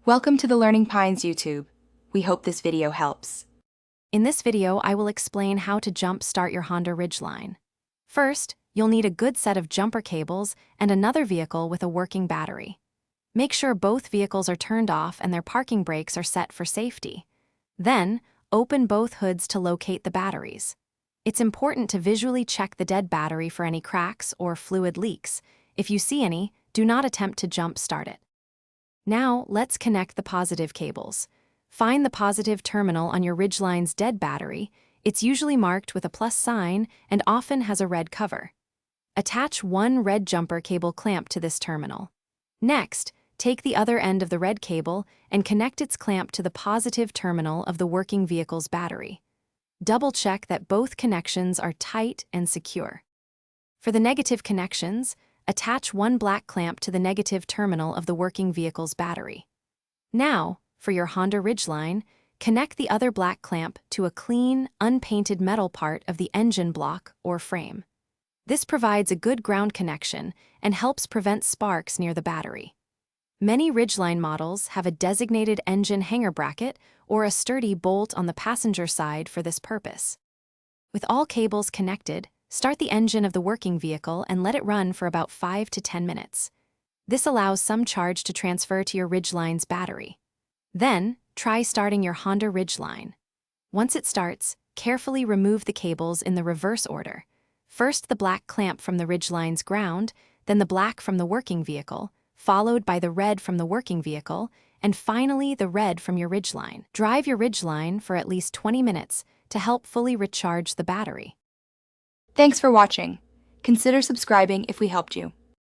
Welcome to the Learning Pines YouTube. We hope this video helps. In this video, I will explain how to jump start your Honda Ridgeline. First, you'll need a good set of jumper cables and another vehicle with a working battery. Make sure both vehicles are turned off and their parking brakes are set for safety. Then, open both hoods to locate the batteries. It's important to visually check the dead battery for any cracks or fluid leaks. If you see any, do not attempt to jump start it. Now, let's connect the positive cables. Find the positive terminal on your Ridgeline's dead battery. It's usually marked with a plus sign and often has a red cover. Attach one red jumper cable clamp to this terminal. Next, take the other end of the red cable and connect its clamp to the positive terminal of the working vehicle's battery. Double-check that both connections are tight and secure. For the negative connections, attach one black clamp to the negative terminal of the working vehicle's battery. Now, for your Honda Ridgeline, connect the other black clamp to a clean, unpainted metal part of the engine block or frame. This provides a good ground connection and helps prevent sparks near the battery. Many Ridgeline models have a designated engine hanger bracket or a sturdy bolt on the passenger side for this purpose. With all cables connected, start the engine of the working vehicle and let it run for about 5 to 10 minutes. This allows some charge to transfer to your Ridgeline's battery. Then, try starting your Honda Ridgeline. Once it starts, carefully remove the cables in the reverse order. First the black clamp from the Ridgeline's ground, then the black from the working vehicle, followed by the red from the working vehicle, and finally the red from your Ridgeline. Drive your Ridgeline for at least 20 minutes to help fully recharge the battery. Thanks for watching. Consider subscribing if we helped you.